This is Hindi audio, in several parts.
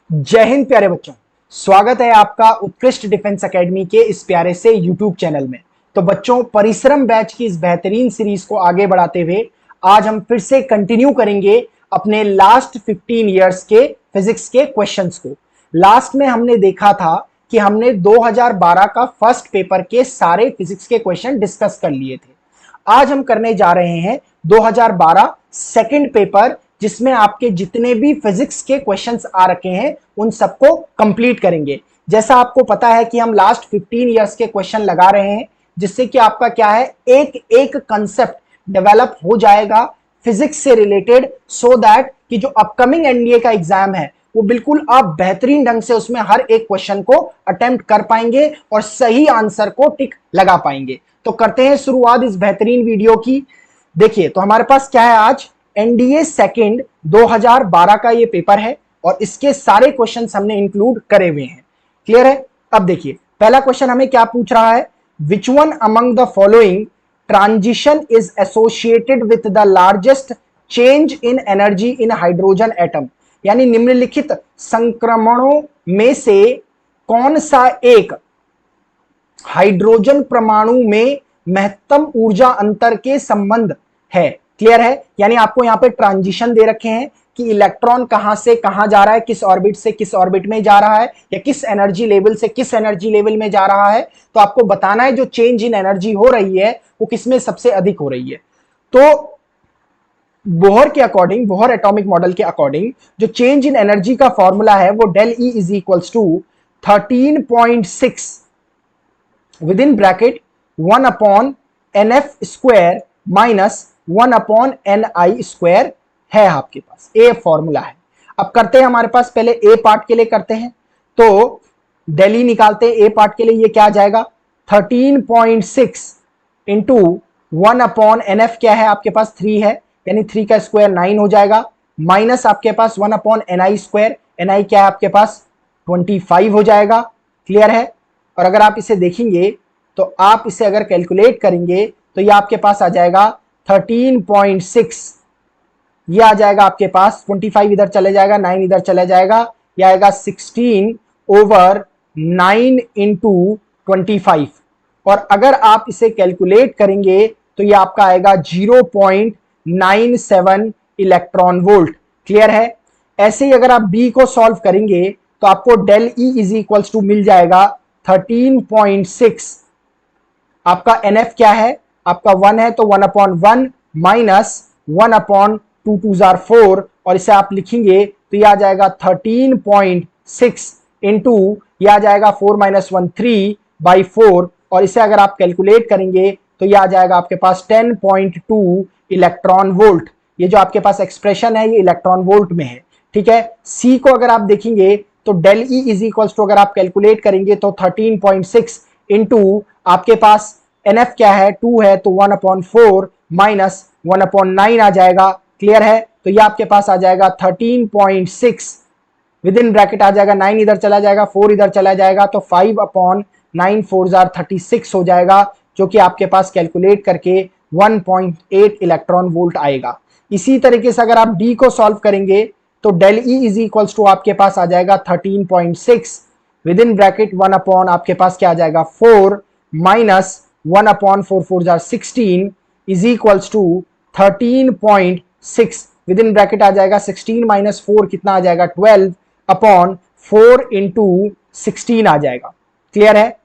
जय हिंद प्यारे बच्चों, स्वागत है आपका उत्कृष्ट डिफेंस एकेडमी के इस प्यारे से यूट्यूब चैनल में। तो बच्चों, परिश्रम बैच की इस बेहतरीन सीरीज को आगे बढ़ाते हुए आज हम फिर से कंटिन्यू करेंगे अपने लास्ट 15 इयर्स के फिजिक्स के क्वेश्चंस को। लास्ट में हमने देखा था कि हमने 2012 का फर्स्ट पेपर के सारे फिजिक्स के क्वेश्चन डिस्कस कर लिए थे। आज हम करने जा रहे हैं 2012 सेकंड पेपर, जिसमें आपके जितने भी फिजिक्स के क्वेश्चंस आ रखे हैं उन सबको कंप्लीट करेंगे। जैसा आपको पता है कि हम लास्ट 15 इयर्स के क्वेश्चन लगा रहे हैं, जिससे कि आपका क्या है, एक एक कंसेप्ट डेवलप हो जाएगा फिजिक्स से रिलेटेड, सो दैट कि जो अपकमिंग एनडीए का एग्जाम है वो बिल्कुल आप बेहतरीन ढंग से उसमें हर एक क्वेश्चन को अटेम्प्ट कर पाएंगे और सही आंसर को टिक लगा पाएंगे। तो करते हैं शुरुआत इस बेहतरीन वीडियो की। देखिए, तो हमारे पास क्या है, आज एनडीए सेकंड 2012 का ये पेपर है और इसके सारे क्वेश्चंस हमने इंक्लूड करे हुए हैं। क्लियर है? अब देखिए, पहला क्वेश्चन हमें क्या पूछ रहा है, which one among the following transition is associated with the largest change in energy in hydrogen atom. यानी निम्नलिखित संक्रमणों में से कौन सा एक हाइड्रोजन परमाणु में महत्तम ऊर्जा अंतर के संबंध है। क्लियर है? यानी आपको यहां पे ट्रांजिशन दे रखे हैं कि इलेक्ट्रॉन कहां से कहां जा रहा है, किस ऑर्बिट से किस ऑर्बिट में जा रहा है, या किस एनर्जी लेवल से किस एनर्जी लेवल में जा रहा है। तो आपको बताना है जो चेंज इन एनर्जी हो रही है वो किसमें सबसे अधिक हो रही है। तो बोहर के अकॉर्डिंग, बोहर एटॉमिक मॉडल के अकॉर्डिंग जो चेंज इन एनर्जी का फॉर्मूला है वो del E is equals to 13.6 with in bracket 1 upon N F square minus 1 upon N I square है आपके पास। ए फॉर्मूला है। अब करते हैं, हमारे पास पहले ए पार्ट के लिए करते हैं, तो डेली निकालते हैं। ए पार्ट के लिए ये क्या आ जाएगा, 13.6 इंटू 1 अपॉन एन एफ क्या है आपके पास, 3 है, यानी 3 का स्क्वायर 9 हो जाएगा, माइनस आपके पास 1 upon N I square, N आई क्या है आपके पास 25 हो जाएगा। क्लियर है? और अगर आप इसे देखेंगे तो आप इसे अगर कैलकुलेट करेंगे तो ये आपके पास आ जाएगा 13.6, ये आ जाएगा आपके पास, 25 इधर चले जाएगा, 9 इधर चले जाएगा, ये आएगा 16 ओवर 9 इंटू 25। और अगर आप इसे कैलकुलेट करेंगे तो ये आपका आएगा 0.97 इलेक्ट्रॉन वोल्ट। क्लियर है? ऐसे ही अगर आप बी को सॉल्व करेंगे तो आपको del E is equals to मिल जाएगा 13.6, आपका एन एफ क्या है आपका 1 है, तो 1 अपॉन 1 माइनस 1 अपॉन 2 2 जार 4, और इसे आप लिखेंगे तो यह आ जाएगा 13.6 इंटू यह आ जाएगा 4 माइनस 1 3 बाई 4, और इसे अगर आप कैलकुलेट करेंगे तो यह आ जाएगा आपके पास 10.2 इलेक्ट्रॉन वोल्ट। ये जो आपके पास एक्सप्रेशन है ये इलेक्ट्रॉन वोल्ट में है। ठीक है? सी को अगर आप देखेंगे तो del E is equals to अगर आप कैलकुलेट करेंगे तो 13.6 इंटू आपके पास एन एफ क्या है 2 है, तो 1 अपॉन 4 माइनस 1 अपॉन 9 आ जाएगा। क्लियर है? तो ये आपके पास आ जाएगा 13.6 विद इन ब्रैकेट आ जाएगा, 9 इधर चला जाएगा, 4 इधर चला जाएगा, तो 5 अपॉन 9 4 जार 36 हो जाएगा, जो कि आपके पास कैलकुलेट करके 1.8 इलेक्ट्रॉन वोल्ट आएगा। इसी तरीके से अगर आप डी को सॉल्व करेंगे तो del E is equals to आपके पास आ जाएगा 13.6 विद इन ब्रैकेट 1 अपॉन आपके पास क्या आ जाएगा 4 माइनस 1 अपॉन 4 4 जार 16 is equals to 13.6 with in bracket आ जाएगा 16 माइनस 4 कितना आ जाएगा 12 अपॉन 4 इंटू 16 आ जाएगा। क्लियर है?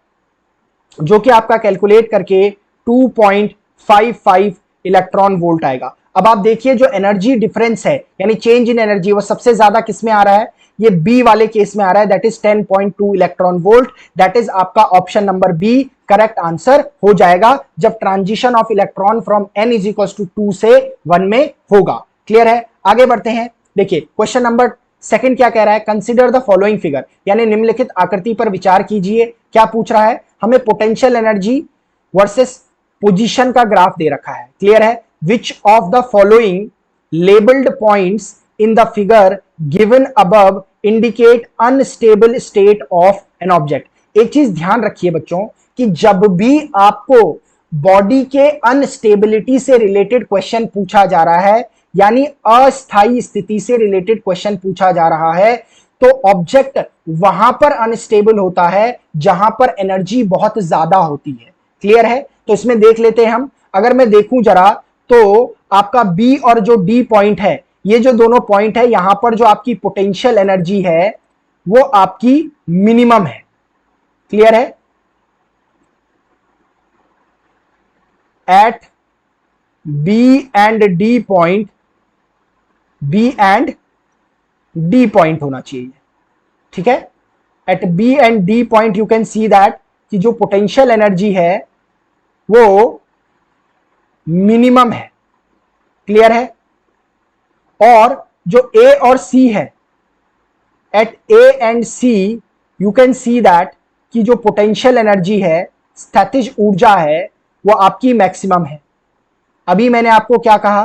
जो कि आपका कैलकुलेट करके 2.55 इलेक्ट्रॉन वोल्ट आएगा। अब आप देखिए जो एनर्जी डिफरेंस है यानी चेंज इन एनर्जी वो सबसे ज्यादा किसमें आ रहा है, ये बी वाले केस में आ रहा है, that is 10.2 electron volt. That is आपका option number B correct answer हो जाएगा, जब transition of electron from n is equal to 2 से 1 में होगा। क्लियर है? आगे बढ़ते हैं। देखिए क्वेश्चन नंबर सेकंड क्या कह रहा है, कंसीडर द फॉलोइंग फिगर, यानी निम्नलिखित आकृति पर विचार कीजिए। क्या पूछ रहा है, हमें पोटेंशियल एनर्जी वर्सेस पोजीशन का ग्राफ दे रखा है। क्लियर है? Which of the following labelled points in the figure given above indicate unstable state of an object. एक चीज ध्यान रखिए बच्चों कि जब भी आपको बॉडी के अनस्टेबिलिटी से रिलेटेड क्वेश्चन पूछा जा रहा है, यानी अस्थायी स्थिति से रिलेटेड क्वेश्चन पूछा जा रहा है, तो ऑब्जेक्ट वहां पर अनस्टेबल होता है जहां पर एनर्जी बहुत ज्यादा होती है। क्लियर है? तो इसमें देख लेते हैं हम। अगर मैं देखूं जरा तो आपका बी और जो डी पॉइंट है, ये जो दोनों पॉइंट है, यहां पर जो आपकी पोटेंशियल एनर्जी है वो आपकी मिनिमम है। क्लियर है? At B and D point, B and D point होना चाहिए। ठीक है? At B and D point you can see that कि जो पोटेंशियल एनर्जी है वो मिनिमम है। क्लियर है? और जो ए और सी है, at A and C you can see that कि जो पोटेंशियल एनर्जी है, स्थितिज ऊर्जा है, वो आपकी मैक्सिमम है। अभी मैंने आपको क्या कहा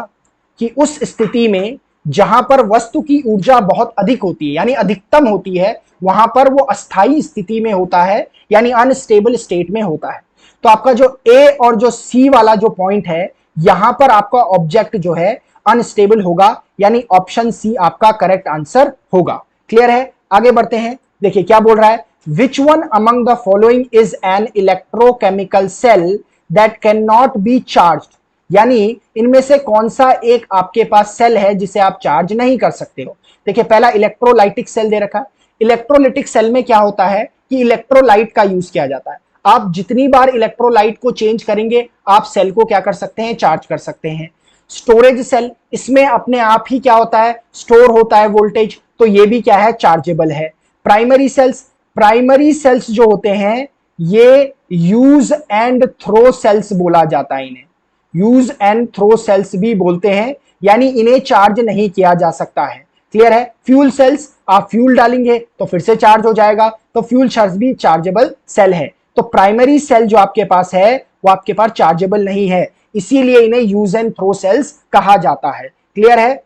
कि उस स्थिति में जहां पर वस्तु की ऊर्जा बहुत अधिक होती है, यानी अधिकतम होती है, वहां पर वो अस्थायी स्थिति में होता है, यानी अनस्टेबल स्टेट में होता है। तो आपका जो ए और जो सी वाला जो पॉइंट है, यहां पर आपका ऑब्जेक्ट जो है अनस्टेबल होगा, यानी ऑप्शन सी आपका करेक्ट आंसर होगा। क्लियर है? आगे बढ़ते हैं। देखिए क्या बोल रहा है, which one among the following is an electrochemical cell that can not be charge, यानी इनमें से कौन सा एक आपके पास सेल है जिसे आप चार्ज नहीं कर सकते हो। देखिए पहला इलेक्ट्रोलाइटिक सेल दे रखा है। इलेक्ट्रोलाइटिक सेल में क्या होता है कि इलेक्ट्रोलाइट का यूज किया जाता है। आप जितनी बार इलेक्ट्रोलाइट को चेंज करेंगे, आप सेल को क्या कर सकते हैं, चार्ज कर सकते हैं। स्टोरेज सेल, इसमें अपने आप ही क्या होता है, स्टोर होता है वोल्टेज, तो ये भी क्या है, चार्जेबल है। प्राइमरी सेल्स, प्राइमरी सेल्स जो होते हैं ये यूज एंड थ्रो सेल्स बोला जाता है इन्हें, यूज एंड थ्रो सेल्स भी बोलते हैं, यानी इन्हें चार्ज नहीं किया जा सकता है। क्लियर है? फ्यूल सेल्स, आप फ्यूल डालेंगे तो फिर से चार्ज हो जाएगा, तो फ्यूल सेल्स भी चार्जेबल सेल है। तो प्राइमरी सेल जो आपके पास है वो आपके पास चार्जेबल नहीं है, इसीलिए इन्हें यूज एंड थ्रो सेल्स कहा जाता है। क्लियर है?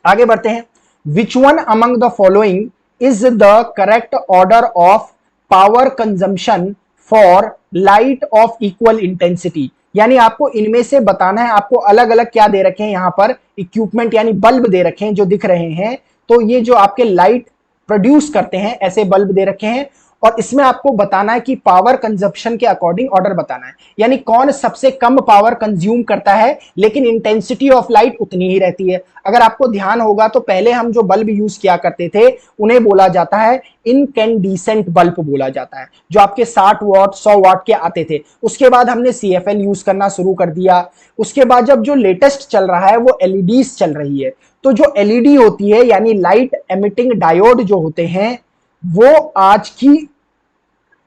आगे बढ़ते हैं। विच one among the following is the correct order of power consumption for light of equal intensity, यानी आपको इनमें से बताना है। आपको अलग अलग क्या दे रखे हैं, यहां पर इक्विपमेंट यानी बल्ब दे रखे हैं जो दिख रहे हैं। तो ये जो आपके लाइट प्रोड्यूस करते हैं ऐसे बल्ब दे रखे हैं, और इसमें आपको बताना है कि पावर कंजप्शन के अकॉर्डिंग ऑर्डर बताना है, यानी कौन सबसे कम पावर कंज्यूम करता है लेकिन इंटेंसिटी ऑफ लाइट उतनी ही रहती है। अगर आपको ध्यान होगा तो पहले हम जो बल्ब यूज किया करते थे उन्हें बोला जाता है इनकैंडिसेंट बल्ब बोला जाता है, जो आपके 60 वाट 100 वाट के आते थे। उसके बाद हमने CFL यूज करना शुरू कर दिया। उसके बाद जब जो लेटेस्ट चल रहा है वो LEDs चल रही है। तो जो LED होती है यानी लाइट एमिटिंग डायोड जो होते हैं, वो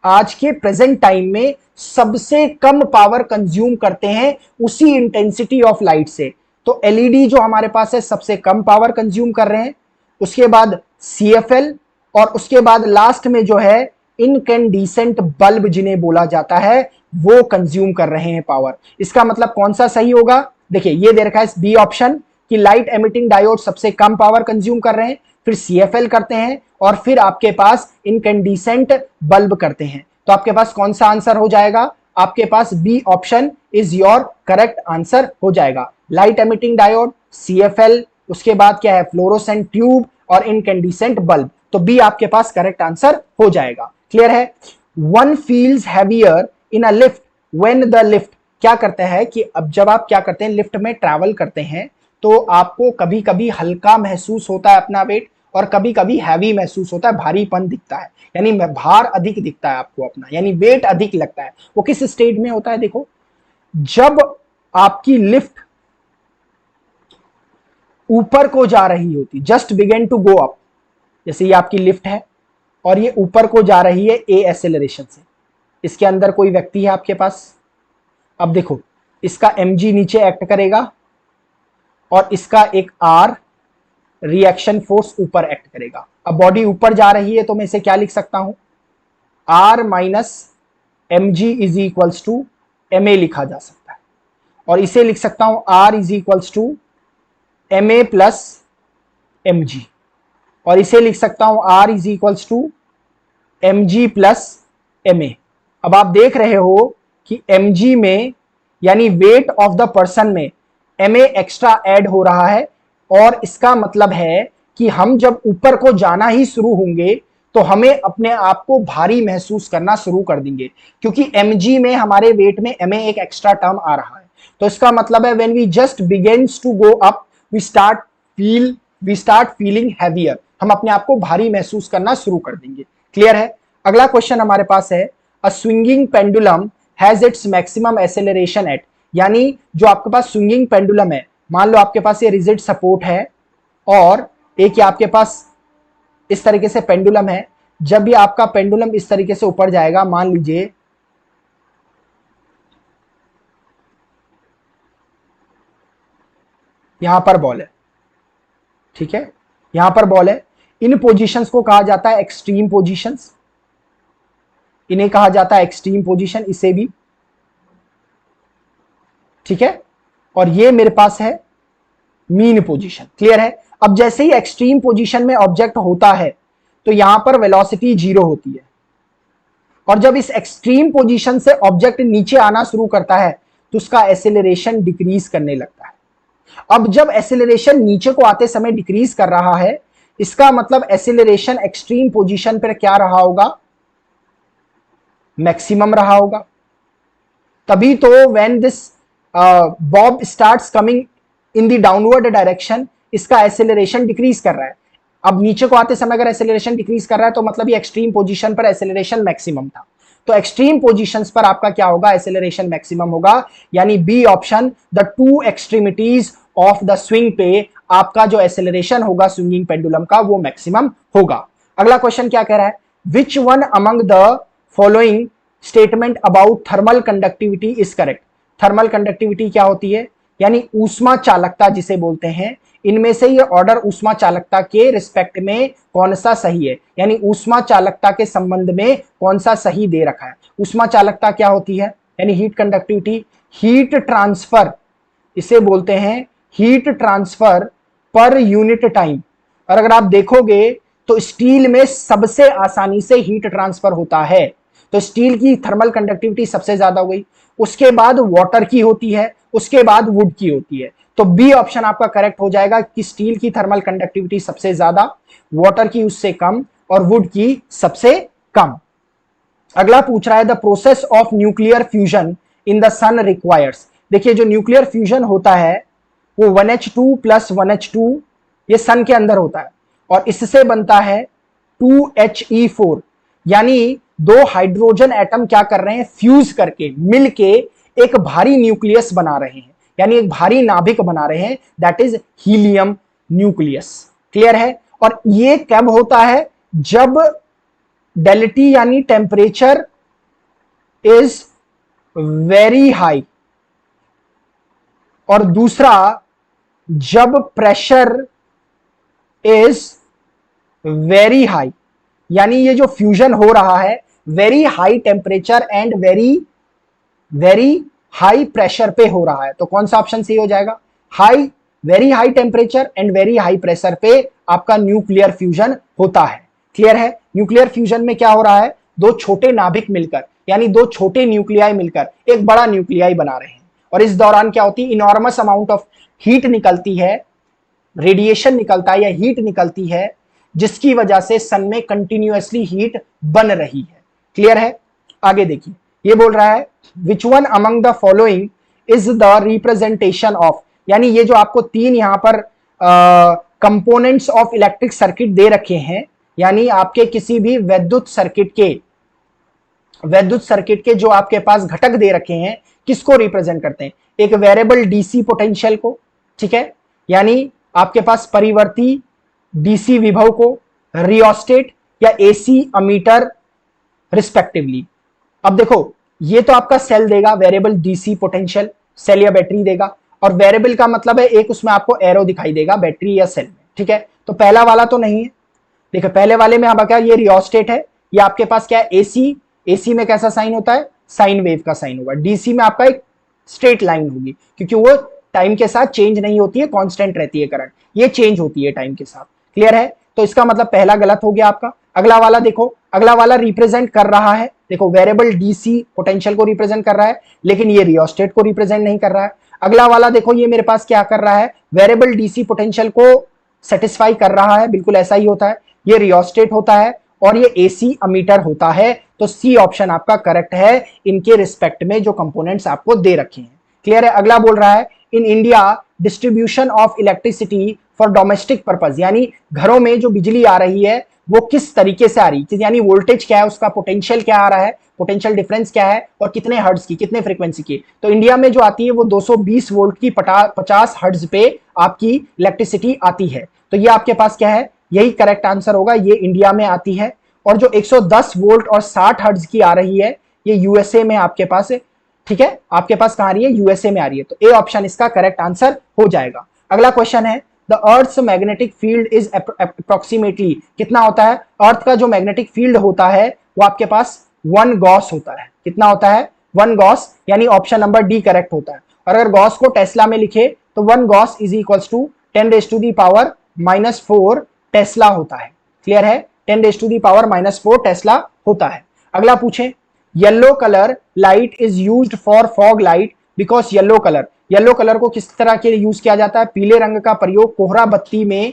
आज के प्रेजेंट टाइम में सबसे कम पावर कंज्यूम करते हैं उसी इंटेंसिटी ऑफ लाइट से। तो LED जो हमारे पास है सबसे कम पावर कंज्यूम कर रहे हैं, उसके बाद CFL, और उसके बाद लास्ट में जो है इनकैंडिसेंट बल्ब जिन्हें बोला जाता है वो कंज्यूम कर रहे हैं पावर। इसका मतलब कौन सा सही होगा, देखिए ये दे रखा है बी ऑप्शन कि लाइट एमिटिंग डायोड सबसे कम पावर कंज्यूम कर रहे हैं, फिर CFL करते हैं, और फिर आपके पास इनकैंडिसेंट बल्ब करते हैं। तो आपके पास कौन सा आंसर हो जाएगा, आपके पास B option is your correct answer हो जाएगा। लाइट एमिटिंग डायोड, CFL, उसके बाद क्या है फ्लोरोसेंट ट्यूब और इनकैंडिसेंट बल्ब। तो बी आपके पास करेक्ट आंसर हो जाएगा। क्लियर है? One feels heavier in a lift when the lift, क्या करता है कि अब जब आप क्या करते हैं लिफ्ट में ट्रैवल करते हैं तो आपको कभी कभी हल्का महसूस होता है अपना वेट, और कभी कभी हैवी महसूस होता है, भारीपन दिखता है, यानी भार अधिक दिखता है आपको अपना, यानी वेट अधिक लगता है। वो किस स्टेज में होता है, देखो जब आपकी लिफ्ट ऊपर को जा रही होती, just begin to go up, जैसे ये आपकी लिफ्ट है और ये ऊपर को जा रही है ए एक्सेलरेशन से, इसके अंदर कोई व्यक्ति है आपके पास। अब देखो इसका mg नीचे एक्ट करेगा और इसका एक R रिएक्शन फोर्स ऊपर एक्ट करेगा। अब बॉडी ऊपर जा रही है तो मैं इसे क्या लिख सकता हूं, R minus mg is equals to ma लिखा जा सकता है, और इसे लिख सकता हूं R is equals to ma plus mg, और इसे लिख सकता हूं R is equals to mg plus ma। अब आप देख रहे हो कि mg में यानी वेट ऑफ द पर्सन में ma एक्स्ट्रा ऐड हो रहा है, और इसका मतलब है कि हम जब ऊपर को जाना ही शुरू होंगे तो हमें अपने आप को भारी महसूस करना शुरू कर देंगे, क्योंकि mg में हमारे वेट में ma एक एक्स्ट्रा टर्म आ रहा है। तो इसका मतलब है when we just begins to go up we start feeling heavier, हम अपने आप को भारी महसूस करना शुरू कर देंगे। क्लियर है। अगला क्वेश्चन हमारे पास है a swinging pendulum has its maximum acceleration at, यानी जो आपके पास स्विंगिंग पेंडुलम है, मान लो आपके पास ये रिजिड सपोर्ट है और एक ये आपके पास इस तरीके से पेंडुलम है। जब भी आपका पेंडुलम इस तरीके से ऊपर जाएगा, मान लीजिए यहां पर बॉल है, ठीक है, यहां पर बॉल है, इन पोजीशंस को कहा जाता है एक्सट्रीम पोजीशंस, इन्हें कहा जाता है एक्सट्रीम पोजीशन, इसे भी, ठीक है, और ये मेरे पास है मीन पोजीशन। क्लियर है। अब जैसे ही एक्सट्रीम पोजीशन में ऑब्जेक्ट होता है तो यहां पर वेलोसिटी 0 होती है, और जब इस एक्सट्रीम पोजीशन से ऑब्जेक्ट नीचे आना शुरू करता है तो उसका एक्सेलरेशन डिक्रीज करने लगता है। अब जब एक्सेलरेशन नीचे को आते समय डिक्रीज कर रहा है, इसका मतलब एक्सेलरेशन एक्सट्रीम पोजीशन पर क्या रहा होगा, मैक्सिमम रहा होगा। तभी तो when this Bob starts coming in the downward direction, इसका एक्सेलरेशन डिक्रीज कर रहा है। अब नीचे को आते समय अगर एक्सेलरेशन डिक्रीज कर रहा है तो मतलब ये एक्सट्रीम पोजीशन पर एक्सेलरेशन मैक्सिमम था, तो एक्सट्रीम पोजीशंस पर आपका क्या होगा, एक्सेलरेशन मैक्सिमम होगा। यानी B option, the two extremities of the swing पे आपका जो एक्सेलरेशन होगा स्विंगिंग पेंडुलम का वो मैक्सिमम होगा। अगला क्वेश्चन क्या कह रहा है, which one among the following statement about thermal conductivity is correct. Thermal conductivity क्या होती है, यानी ऊष्मा चालकता जिसे बोलते हैं, इनमें से ये ऑर्डर ऊष्मा चालकता के रिस्पेक्ट में कौन सा सही है, यानी ऊष्मा चालकता के संबंध में कौन सा सही दे रखा है। ऊष्मा चालकता क्या होती है, यानी हीट कंडक्टिविटी, हीट ट्रांसफर, इसे बोलते हैं heat transfer per unit time. और अगर आप देखोगे तो स्टील में सबसे आसानी से हीट ट्रांसफर होता है, तो स्टील की थर्मल कंडक्टिविटी सबसे ज्यादा हो गई, उसके बाद वाटर की होती है, उसके बाद वुड की होती है। तो बी ऑप्शन आपका करेक्ट हो जाएगा कि स्टील की थर्मल कंडक्टिविटी सबसे ज्यादा, वाटर की उससे कम और वुड की सबसे कम। अगला पूछ रहा है the process of nuclear fusion in the sun requires. देखिए जो न्यूक्लियर फ्यूजन होता है वो 1H2 प्लस 1H2 ये सन के अंदर होता है और इससे बनता है 2He4, यानी दो हाइड्रोजन एटम क्या कर रहे हैं, फ्यूज करके मिलके एक भारी न्यूक्लियस बना रहे हैं, यानी एक भारी नाभिक बना रहे हैं, that is helium nucleus. Clear है। और ये कब होता है, जब डेल्टी यानी टेम्परेचर इज वेरी हाई, और दूसरा जब प्रेशर इज वेरी हाई, यानी ये जो फ्यूजन हो रहा है very high temperature and very high pressure पे हो रहा है। तो कौन सा ऑप्शन सही हो जाएगा, very high temperature and very high pressure पे आपका न्यूक्लियर फ्यूजन होता है। क्लियर है। न्यूक्लियर फ्यूजन में क्या हो रहा है, दो छोटे नाभिक मिलकर यानी दो छोटे न्यूक्लियाई मिलकर एक बड़ा न्यूक्लियाई बना रहे हैं, और इस दौरान क्या होती है, इनॉर्मस अमाउंट ऑफ हीट निकलती है, रेडिएशन निकलता है या हीट निकलती है, जिसकी वजह से सन में कंटिन्यूअसली हीट बन रही है। क्लियर है। आगे देखिए ये बोल रहा है which one among the following is the representation of, यानी ये जो आपको तीन यहां पर कंपोनेंट्स ऑफ इलेक्ट्रिक सर्किट दे रखे हैं, यानी आपके किसी भी विद्युत सर्किट के जो आपके पास घटक दे रखे हैं किसको रिप्रेजेंट करते हैं, एक वेरिएबल डीसी पोटेंशियल को, ठीक है, यानी आपके पास परिवर्ती डीसी विभव को, रियोस्टेट या एसी अमीटर रिस्पेक्टिवली। अब देखो ये तो आपका सेल देगा वेरिएबल डीसी पोटेंशियल, सेल या बैटरी देगा, और वेरिएबल का मतलब है एक उसमें आपको एरो दिखाई देगा बैटरी या सेल में, ठीक है। तो पहला वाला तो नहीं है, देखो पहले वाले में आपका क्या, ये रियोस्टेट है, ये आपके पास क्या है एसी, एसी में कैसा साइन होता है, साइन वेव का साइन होगा, डीसी में आपका एक स्ट्रेट लाइन होगी क्योंकि वो टाइम के साथ चेंज नहीं होती है, कांस्टेंट रहती है करंट, ये चेंज होती है टाइम के साथ। क्लियर है। तो इसका मतलब पहला गलत हो गया आपका। अगला वाला देखो, अगला वाला रिप्रेजेंट कर रहा है, देखो वेरिएबल डीसी पोटेंशियल को रिप्रेजेंट कर रहा है, लेकिन ये रियोस्टेट को रिप्रेजेंट नहीं कर रहा है। अगला वाला देखो ये मेरे पास क्या कर रहा है, वेरिएबल डीसी पोटेंशियल को सेटिस्फाई कर रहा है, बिल्कुल ऐसा ही होता है। ये रियोस्टेट होता है और ये एसी अमीटर होता है। तो सी ऑप्शन आपका करेक्ट है इनके रिस्पेक्ट में जो कंपोनेंट्स आपको दे रखे हैं। क्लियर है। अगला बोल रहा है in India distribution of electricity for domestic purpose, यानी घरों में जो बिजली आ रही है वो किस तरीके से आ रही है, यानी वोल्टेज क्या है, उसका पोटेंशियल क्या आ रहा है, पोटेंशियल डिफरेंस क्या है और कितने हर्ट्ज की, कितने फ्रीक्वेंसी की। तो इंडिया में जो आती है वो 220 वोल्ट की 50 हर्ट्ज पे आपकी इलेक्ट्रिसिटी आती है। तो ये आपके पास क्या है, यही करेक्ट आंसर होगा, ये इंडिया में आती है। और जो 110 वोल्ट और 60 हर्ट्ज की आ रही है ये यूएसए में आपके पास है। ठीक है, आपके पास कहां आ रही है, यूएसए में आ रही है। तो ए ऑप्शन इसका करेक्ट आंसर हो जाएगा। अगला क्वेश्चन है the earth's magnetic field is approximately, कितना होता है, अर्थ का जो मैग्नेटिक फील्ड होता है वो आपके पास 1 गॉस होता है। कितना होता है, 1 गॉस, यानी ऑप्शन नंबर डी करेक्ट होता है। और अगर गॉस को टेस्ला में लिखे तो 1 gauss is equals to 10⁻⁻⁴ tesla होता है। क्लियर है, 10⁻⁻⁴ टेस्ला होता है। अगला पूछे yellow colour light is used for fog light because yellow colour को किस तरह के लिए यूज किया जाता है, पीले रंग का प्रयोग कोहरा बत्ती में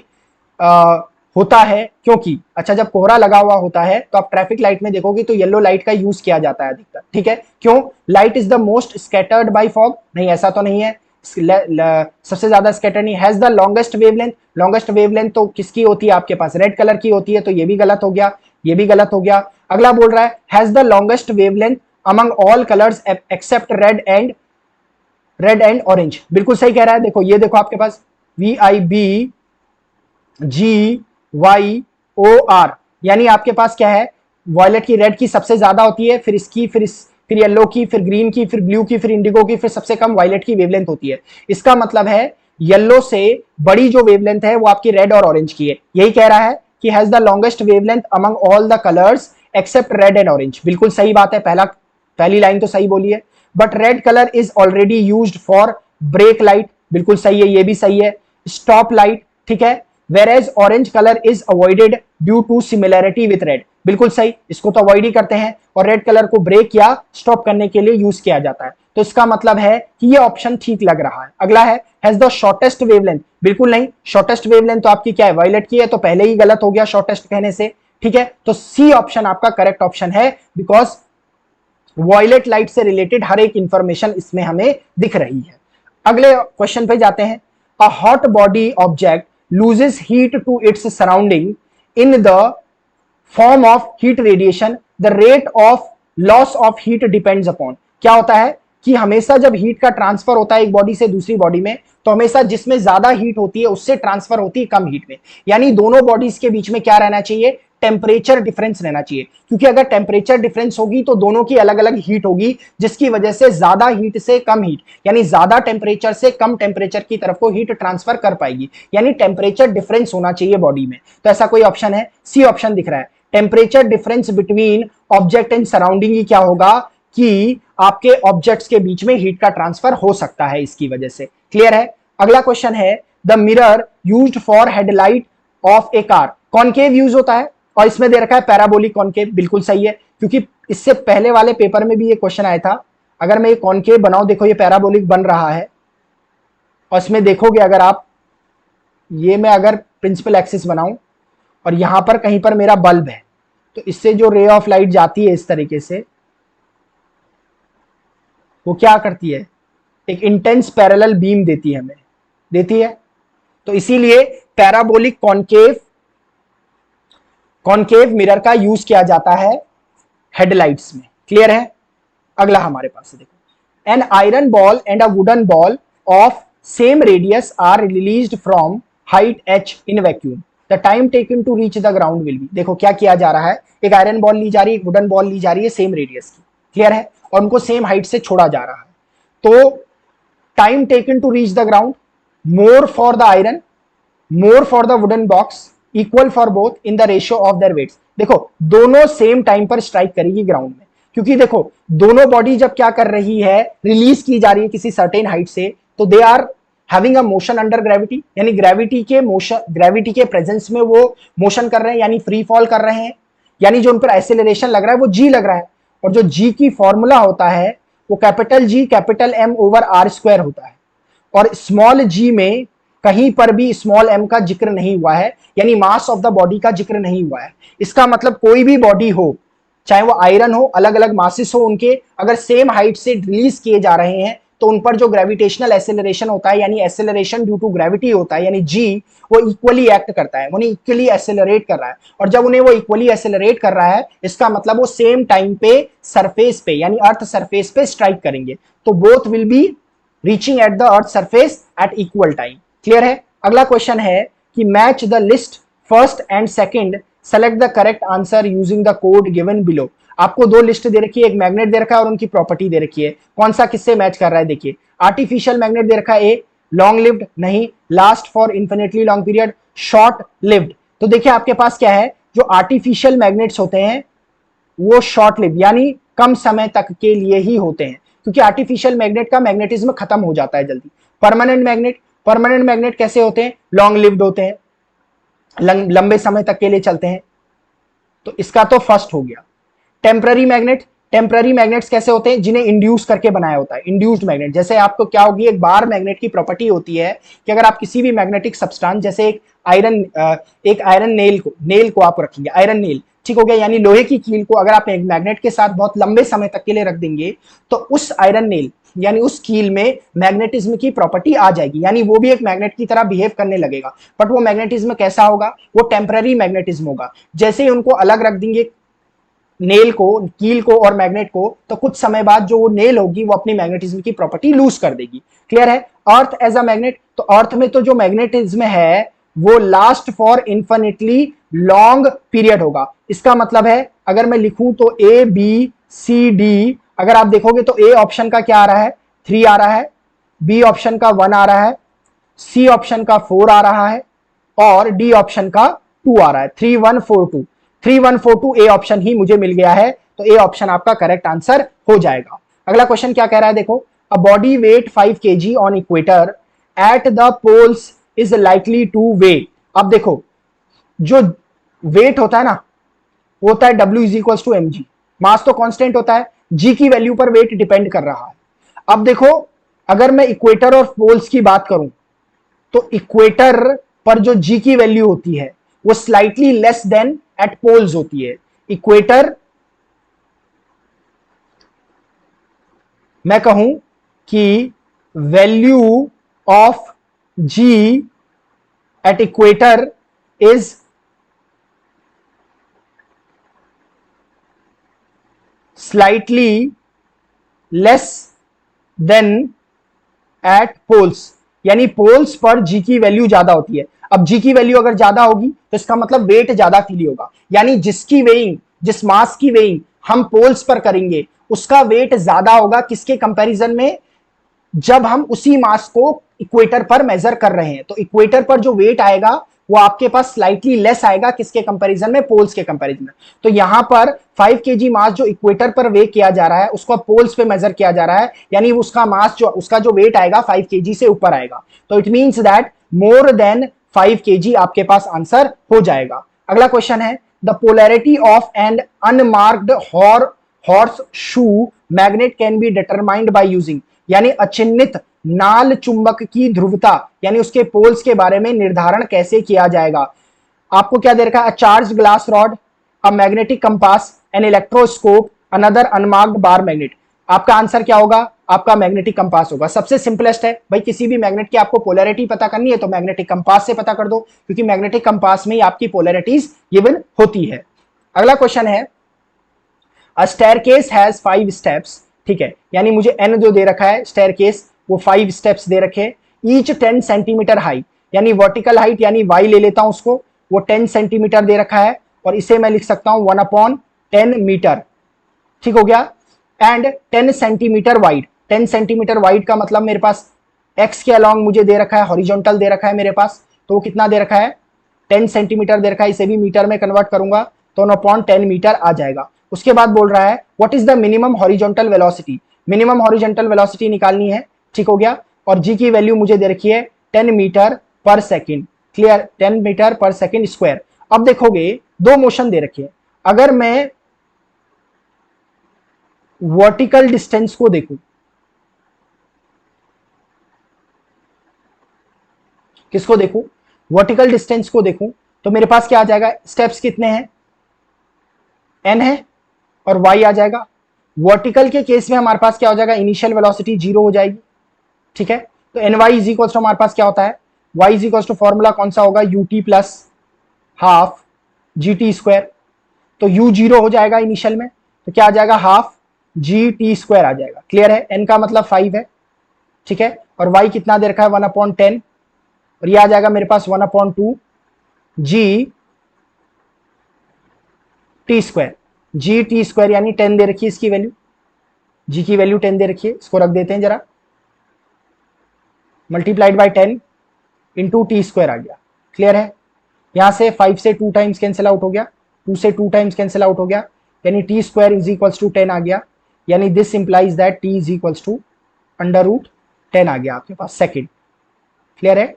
होता है क्योंकि, अच्छा जब कोहरा लगा हुआ होता है तो आप ट्रैफिक लाइट में देखोगे तो येलो लाइट का यूज किया जाता है अधिकतर। ठीक है, क्यों, light is the most scattered by fog, नहीं ऐसा तो नहीं है, सबसे ज्यादा स्कैटर नहीं। हैज द लॉन्गेस्ट वेवलेंथ तो किसकी होती है आपके पास, रेड कलर की होती है, तो ये भी गलत हो गया, ये भी गलत हो गया। अगला बोल रहा है has the longest wavelength among all colours except red and orange, बिल्कुल सही कह रहा है। देखो ये देखो आपके पास VIBGYOR, यानी आपके पास क्या है, वॉयलेट की, रेड की सबसे ज्यादा होती है, फिर इसकी, फिर येलो की, फिर ग्रीन की, फिर ब्लू की, फिर इंडिगो की, फिर सबसे कम वॉयलेट की वेवलेंथ होती है। इसका मतलब है येलो से बड़ी जो वेवलेंथ है वो आपकी रेड और ऑरेंज की है। यही कह रहा है कि has the longest wavelength among all the colours except red and orange, बिल्कुल सही बात है, पहली लाइन तो सही बोली है। But red colour is already used for brake light, बिल्कुल सही है, ये भी सही है। स्टॉप लाइट, ठीक है, whereas orange color is avoided due to similarity with red, बिल्कुल सही, इसको तो अवॉइड ही करते हैं और रेड कलर को ब्रेक या स्टॉप करने के लिए यूज किया जाता है। तो इसका मतलब है कि ये ऑप्शन ठीक लग रहा है। अगला है हैज द शॉर्टेस्ट वेवलेंथ, बिल्कुल नहीं, शॉर्टेस्ट वेवलेंथ तो आपकी क्या है, वायलेट की है, तो पहले ही गलत हो गया शॉर्टेस्ट कहने से। ठीक है, तो सी ऑप्शन आपका करेक्ट ऑप्शन है बिकॉज वॉयलेट लाइट से रिलेटेड हर एक इंफॉर्मेशन इसमें हमें दिख रही है। अगले क्वेश्चन पे जाते हैं। A hot body object loses heat to its surrounding in the form of heat radiation, the rate of loss of heat depends upon, क्या होता है कि हमेशा जब हीट का ट्रांसफर होता है एक बॉडी से दूसरी बॉडी में तो हमेशा जिसमें ज्यादा हीट होती है उससे ट्रांसफर होती है कम हीट में, यानी दोनों बॉडीज के बीच में क्या रहना चाहिए, टेम्परेचर डिफरेंस रहना चाहिए, क्योंकि अगर टेम्परेचर डिफरेंस होगी तो दोनों की अलग अलग हीट होगी जिसकी वजह से ज्यादा हीट से कम हीट, यानी ज्यादा टेम्परेचर से कम टेम्परेचर की तरफ को हीट ट्रांसफर कर पाएगी, यानी टेम्परेचर डिफरेंस होना चाहिए बॉडी में। तो ऐसा कोई ऑप्शन है, सी ऑप्शन दिख रहा है, temperature difference between object and surrounding ही क्या होगा कि आपके ऑब्जेक्ट्स के बीच में हीट का ट्रांसफर हो सकता है इसकी वजह से। क्लियर है। अगला क्वेश्चन है the mirror used for headlight of A car, concave use होता है और इसमें दे रखा है पैराबोलिक कॉनकेव, बिल्कुल सही है, क्योंकि इससे पहले वाले पेपर में भी ये क्वेश्चन आया था। अगर मैं ये कॉनकेव बनाऊं, देखो ये पैराबोलिक बन रहा है और इसमें देखोगे अगर आप, ये मैं अगर प्रिंसिपल एक्सिस बनाऊं और यहां पर कहीं पर मेरा बल्ब है तो इससे जो रे ऑफ लाइट जाती है इस तरीके से वो क्या करती है, एक इंटेंस पैरेलल बीम देती है हमें, देती है। तो इसीलिए पैराबोलिक कॉनकेव मिरर का यूज किया जाता है हेडलाइट्स में। क्लियर है। अगला हमारे पास देखो, an iron ball and a wooden ball of same radius are released from height h in vacuum, the time taken to reach the ground will be. देखो क्या किया जा रहा है, एक आयरन बॉल ली जा रही है, एक वुडन बॉल ली जा रही है सेम रेडियस की, क्लियर है, और उनको सेम हाइट से छोड़ा जा रहा है। तो time taken to reach the ground, more for the iron, more for the wooden box, equal for both in the ratio of their weights. देखो दोनों सेम टाइम पर स्ट्राइक करेगी ग्राउंड में, क्योंकि देखो दोनों बॉडी जब क्या कर रही है, रिलीज की जा रही है किसी सर्टेन हाइट से, तो they are having a motion under gravity, यानी ग्रेविटी के प्रेजेंस में वो मोशन कर रहे हैं, यानी फ्री फॉल कर रहे हैं, यानी जो उन पर एक्सेलरेशन लग रहा है वो जी लग रहा है, और जो जी की फॉर्मूला होता है वो capital G capital M over R square होता है, और स्मॉल जी में कहीं पर भी स्मॉल m का जिक्र नहीं हुआ है, यानी मास ऑफ द बॉडी का जिक्र नहीं हुआ है। इसका मतलब कोई भी बॉडी हो, चाहे वो आयरन हो, अलग अलग मासेस हो उनके, अगर सेम हाइट से रिलीज किए जा रहे हैं तो उन पर जो ग्रेविटेशनल एसेलरेशन होता है, यानी एसेलरेशन ड्यू टू ग्रेविटी होता है, यानी जी, वो इक्वली एक्ट करता है, उन्हें इक्वली एसेलरेट कर रहा है। और जब उन्हें वो इक्वली एसेलरेट कर रहा है, इसका मतलब वो सेम टाइम पे सरफेस पे, यानी अर्थ सरफेस पे स्ट्राइक करेंगे, तो both will be reaching at the earth surface at equal time. Clear है? अगला क्वेश्चन है कि match the list first and second, select the correct answer using the code given below. आपको दो लिस्ट दे रखी है, एक मैग्नेट दे रखा है और उनकी प्रॉपर्टी दे रखी है, कौन सा किससे मैच कर रहा है देखिए। आर्टिफिशियल मैग्नेट दे रखा है ए, लॉन्ग लिव्ड नहीं, last for infinitely long period, short lived. तो देखिए आपके पास क्या है, जो आर्टिफिशियल मैग्नेट्स होते हैं वो शॉर्ट लिव, यानी कम समय तक के लिए ही होते हैं, क्योंकि आर्टिफिशियल मैग्नेट का मैग्नेटिज्म खत्म हो जाता है जल्दी। परमानेंट मैग्नेट कैसे होते हैं, लॉन्ग लिव्ड होते हैं, लंबे समय तक के लिए चलते हैं, तो इसका तो फर्स्ट हो गया। टेम्पररी मैग्नेट्स कैसे होते हैं, जिन्हें इंड्यूस करके बनाया होता है, इंड्यूस्ड मैग्नेट। जैसे आपको क्या होगी, एक बार मैग्नेट की प्रॉपर्टी होती है कि अगर आप किसी भी मैग्नेटिक सब्सटेंस, जैसे एक आयरन नेल को आप रखेंगे, आयरन नेल, ठीक हो गया, यानी लोहे की कील को अगर आप एक मैग्नेट के साथ बहुत लंबे समय तक के लिए रख देंगे तो उस आयरन नेल यानी उस कील में मैग्नेटिज्म की प्रॉपर्टी आ जाएगी, यानी वो भी एक मैग्नेट की तरह बिहेव करने लगेगा। बट वो मैग्नेटिज्म कैसा होगा, वो टेम्पररी मैग्नेटिज्म होगा। जैसे ही उनको अलग रख देंगे, नेल को, कील को और मैग्नेट को, तो कुछ समय बाद जो वो नेल होगी वो अपनी मैग्नेटिज्म की प्रॉपर्टी लूज कर देगी। क्लियर है? अर्थ एज अ मैग्नेट, तो अर्थ में तो जो मैग्नेटिज्म है वो last for infinitely long period होगा। इसका मतलब है अगर मैं लिखूं तो ए बी सी डी, अगर आप देखोगे तो ए ऑप्शन का क्या आ रहा है, 3 आ रहा है, बी ऑप्शन का 1 आ रहा है, सी ऑप्शन का 4 आ रहा है और डी ऑप्शन का 2 आ रहा है। 3142, 3142 ए ऑप्शन ही मुझे मिल गया है, तो ए ऑप्शन आपका करेक्ट आंसर हो जाएगा। अगला क्वेश्चन क्या कह रहा है देखो, a body weight 5 kg on equator at the poles is likely to weigh. अब देखो, जो वेट होता है ना, वो होता है W is equal to mg, mass तो कांस्टेंट होता है, g की वैल्यू पर वेट डिपेंड कर रहा है। अब देखो, अगर मैं इक्वेटर और पोल्स की बात करूं तो इक्वेटर पर जो g की वैल्यू होती है वो slightly less than at poles होती है। इक्वेटर, मैं कहूं कि value of g at equator is slightly less than at poles, यानी पोल्स पर जी की वैल्यू ज्यादा होती है। अब जी की वैल्यू अगर ज्यादा होगी तो इसका मतलब वेट ज्यादा फील होगा, यानी जिसकी वेइंग, जिस मास की वेइंग हम पोल्स पर करेंगे उसका वेट ज्यादा होगा, किसके कंपैरिजन में, जब हम उसी मास को इक्वेटर पर मेजर कर रहे हैं। तो इक्वेटर पर जो वेट आएगा वो आपके पास स्लाइटली लेस आएगा, किसके कंपैरिजन में, पोल्स के कंपैरिजन में। तो यहां पर 5 kg मास जो इक्वेटर पर वे किया जा रहा है उसको पोल्स पे मेजर किया जा रहा है, यानी उसका मास, जो उसका जो वेट आएगा 5 kg से ऊपर आएगा। तो it means that more than 5 kg आपके पास आंसर हो जाएगा। अगला क्वेश्चन है, the polarity of an unmarked horseshoe magnet can be determined by using, यानी अचिन्हित नाल चुंबक की ध्रुवता, यानी उसके पोल्स के बारे में निर्धारण कैसे किया जाएगा। आपको क्या दे रखा है, charge glass rod, a magnetic compass, an electroscope, another unmarked bar magnet. आपका आंसर क्या होगा, आपका मैग्नेटिक कंपास होगा। सबसे सिंपलेस्ट है भाई, किसी भी मैग्नेट की आपको पोलैरिटी पता करनी है तो मैग्नेटिक कंपास से पता कर दो, क्योंकि मैग्नेटिक कंपास में ही आपकी पोलैरिटीज गिवन होती है। अगला क्वेश्चन है, अ स्टेयरकेस हैज 5 स्टेप्स, ठीक है, यानी मुझे एन जो दे रखा है स्टेयरकेस वो 5 स्टेप्स दे रखे, ईच 10 सेंटीमीटर हाई, यानी वर्टिकल हाइट, यानी वाई ले लेता हूं उसको, वो 10 सेंटीमीटर दे रखा है और इसे मैं लिख सकता हूं 1/10 मीटर, ठीक हो गया। And 10 centimetre wide, 10 centimetre wide का मतलब मेरे पास एक्स के अलॉन्ग मुझे दे रखा है, हॉरिजॉन्टल दे रखा है मेरे पास, तो वो कितना दे रखा है, 10 सेंटीमीटर दे रखा है, इसे भी मीटर में कन्वर्ट करूंगा तो 1/10 मीटर आ जाएगा। उसके बाद बोल रहा है what is the minimum horizontal velocity, minimum horizontal velocity निकालनी है, ठीक हो गया। और जी की वैल्यू मुझे दे रखी है 10 metre per second, clear, 10 metre per second square. अब देखोगे दो मोशन दे रखे हैं, अगर मैं वर्टिकल डिस्टेंस को देखूं किसको देखूं, वर्टिकल डिस्टेंस को देखूं, तो मेरे पास क्या आ जाएगा, स्टेप्स कितने हैं, n है, और y आ जाएगा। वर्टिकल के केस में हमारे पास क्या हो जाएगा, इनिशियल वेलोसिटी 0 हो जाएगी, ठीक है। तो N Y is equal to हमारे पास क्या होता है, y is equal to formula कौन सा होगा, U T plus half G T square. तो u 0 हो जाएगा इनिशियल में, तो क्या आ जाएगा, हाफ जी टी स्क्वायर आ जाएगा। क्लियर है, n का मतलब 5 है, ठीक है, और y कितना दे रखा है 1/10, और ये आ जाएगा मेरे पास 1/2 जी टी स्क्वायर। जी टी स्क्वायर यानी 10 दे रखी है इसकी वैल्यू, जी की वैल्यू 10 दे रखी है, इसको रख देते हैं जरा, multiplied by 10 into t square आ गया। क्लियर है, यहां से 5 से 2 टाइम्स कैंसिल आउट हो गया, 2 से 2 टाइम्स कैंसिल आउट हो गया, यानी T square is equals to 10 आ गया, यानी this implies that T is equals to √10 आ गया आपके पास सेकंड। क्लियर है,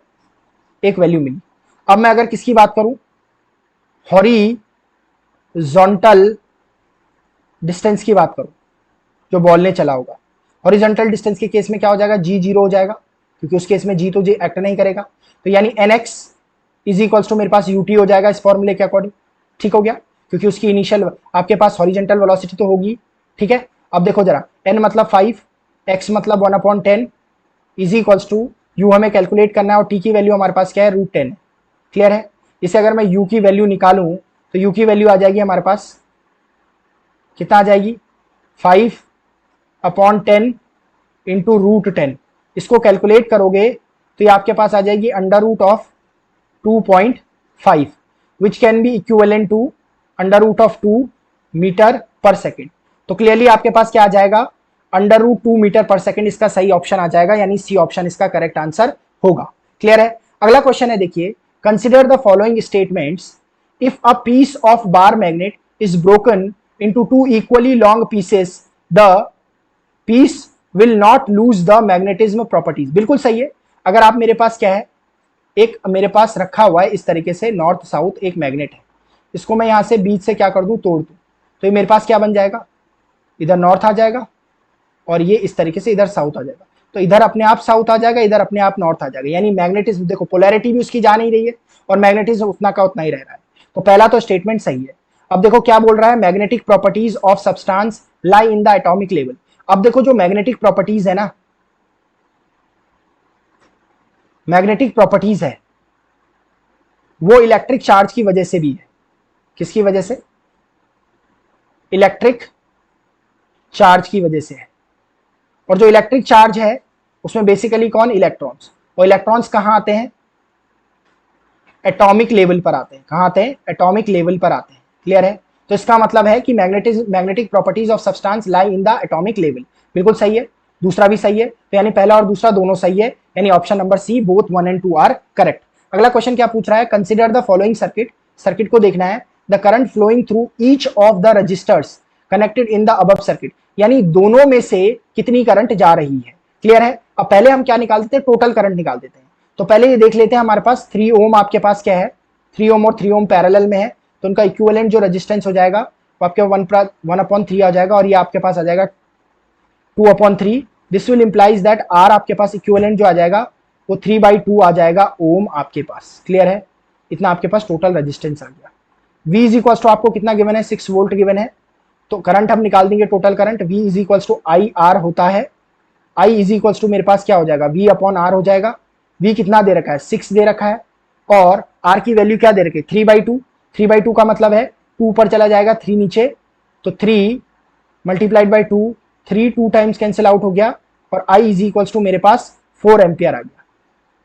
एक वैल्यू मिली। अब मैं अगर किसकी बात करूं, हॉरिजॉन्टल डिस्टेंस की बात करूं, जो बॉल ने चला होगा, हॉरिजॉन्टल डिस्टेंस के केस में क्या हो जाएगा, जी 0 हो जाएगा, क्योंकि उस केस में जी तो जी एक्ट नहीं करेगा, तो यानी nx इज इक्वल्स टू मेरे पास ut हो जाएगा इस फॉर्मूले के अकॉर्डिंग। ठीक हो गया, क्योंकि उसकी इनिशियल आपके पास हॉरिजॉन्टल वेलोसिटी तो होगी, ठीक है। अब देखो जरा, n मतलब 5, x मतलब 1/10 इज इक्वल्स टू u हमें कैलकुलेट करना है, और t की वैल्यू हमारे पास क्या है, √10। क्लियर है, इसे अगर मैं u की वैल्यू निकालूं तो u की वैल्यू आ जाएगी हमारे पास, कितना आ जाएगी, 5/10 इंटू √10। इसको कैलकुलेट करोगे तो ये आपके पास आ जाएगी √2.5, which can be equivalent to √2 metre per second. तो क्लियरली आपके पास क्या आ जाएगा, √2 मीटर पर सेकेंड इसका सही ऑप्शन आ जाएगा, यानी सी ऑप्शन इसका करेक्ट आंसर होगा। क्लियर है, अगला क्वेश्चन है, देखिए, consider the following statements, if a piece of bar magnet is broken into 2 equally long pieces, the piece will not lose the magnetism properties। बिल्कुल सही है। अगर आप मेरे पास क्या है, एक मेरे पास रखा हुआ है इस तरीके से नॉर्थ साउथ एक मैग्नेट है, इसको मैं यहां से बीच से क्या कर दूं, तोड़ दूं, तो ये मेरे पास क्या बन जाएगा, इधर नॉर्थ आ जाएगा, और ये इस तरीके से इधर साउथ आ जाएगा, तो इधर अपने आप साउथ आ जाएगा, इधर अपने आप नॉर्थ आ जाएगा, यानी मैग्नेटिज्म देखो पोलैरिटी भी उसकी जा नहीं रही है, और मैग्नेटिज्म उतना का उतना ही रह रहा है। तो पहला तो स्टेटमेंट सही है। अब देखो क्या बोल रहा है, magnetic properties of substance lie in the atomic level. अब देखो जो मैग्नेटिक प्रॉपर्टीज है ना, मैग्नेटिक प्रॉपर्टीज है वो इलेक्ट्रिक चार्ज की वजह से भी है। किसकी वजह से, इलेक्ट्रिक चार्ज की वजह से है। और जो इलेक्ट्रिक चार्ज है उसमें बेसिकली कौन, इलेक्ट्रॉन्स, और इलेक्ट्रॉन्स कहां आते हैं, एटॉमिक लेवल पर आते हैं। कहां आते हैं, एटॉमिक लेवल पर आते हैं। क्लियर है, तो इसका मतलब है कि magnetic properties of substance lie in the atomic level. बिल्कुल सही है, दूसरा भी सही है, तो यानी पहला और दूसरा दोनों सही है, यानी option number C both 1 and 2 are correct. अगला क्वेश्चन क्या पूछ रहा है, consider the following circuit, circuit को देखना है, the current flowing through each of the resistors connected in the above circuit, यानी दोनों में से कितनी करंट जा रही है। क्लियर है, अब पहले हम क्या निकाल देते हैं, टोटल करंट निकाल देते हैं। तो पहले ये देख लेते हैं, हमारे पास 3 ओम आपके पास क्या है, 3 ओम और 3 ओम पैरेलल में है, तो उनका इक्विवेलेंट जो रेजिस्टेंस हो जाएगा वो आपके 1/3 आ जाएगा, और ये आपके पास आ जाएगा 2/3। This will implies that are आपके पास इक्विवेलेंट जो आ जाएगा वो 3/2 आ जाएगा ओम आपके पास। क्लियर है, इतना आपके पास टोटल रेजिस्टेंस आ गया। V इज इक्वल टू आपको कितना गिवन है, 6 वोल्ट गिवन है, तो करंट हम निकाल देंगे total current, V is equal to I R होता है। I इज इक्वल टू मेरे पास क्या हो जाएगा, V/R हो जाएगा। V कितना दे रखा है, 6 दे रखा है, और R की वैल्यू क्या दे रखी है, 3/2। 3/2 का मतलब है 2 पर चला जाएगा, 3 नीचे, तो 3 multiplied by 2, 3 2 times cancel out हो गया, और I इज इक्वल टू मेरे पास 4 एम्पियर आ गया।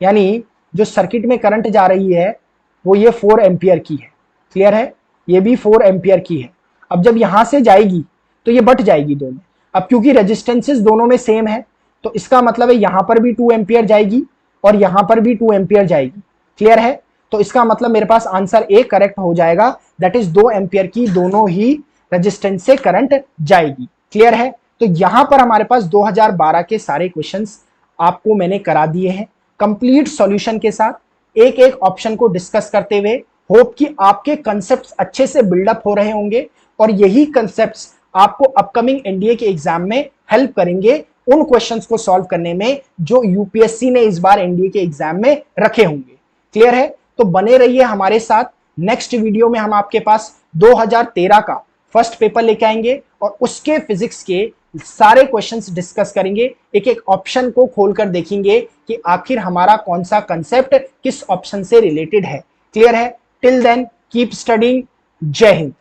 यानी जो सर्किट में करंट जा रही है वो ये 4 एम्पियर की है। क्लियर है, ये भी 4 एम्पियर की है। अब जब यहां से जाएगी तो ये बट जाएगी दो में। अब क्योंकि रेजिस्टेंसेस दोनों में सेम है, तो इसका मतलब है यहां पर भी 2 एम्पियर जाएगी और यहां पर भी 2 एम्पियर जाएगी। क्लियर है, तो इसका मतलब मेरे पास आंसर ए करेक्ट हो जाएगा, दैट इज 2 एम्पियर की दोनों ही रेजिस्टेंस से करंट जाएगी। क्लियर है, तो यहां पर हमारे पास 2012 के सारे क्वेश्चंस आपको मैंने करा दिए हैं कंप्लीट सॉल्यूशन के साथ, एक एक ऑप्शन को डिस्कस करते हुए। होप कि आपके कंसेप्ट्स अच्छे से बिल्डअप हो रहे होंगे, और यही कंसेप्ट्स आपको अपकमिंग एनडीए के एग्जाम में हेल्प करेंगे उन क्वेश्चंस को सॉल्व करने में जो यूपीएससी ने इस बार एनडीए के एग्जाम में रखे होंगे। क्लियर है? तो बने रहिए हमारे साथ। नेक्स्ट वीडियो में हम आपके पास 2013 का फर्स्ट पेपर लेके आएंगे और उसके फिजिक्स के सारे क्वेश्चंस डिस्कस करेंगे, एक एक ऑप्शन को खोलकर देखेंगे कि आखिर हमारा कौन सा कंसेप्ट किस ऑप्शन से रिलेटेड है। क्लियर है? Till then keep studying. जय हिंद।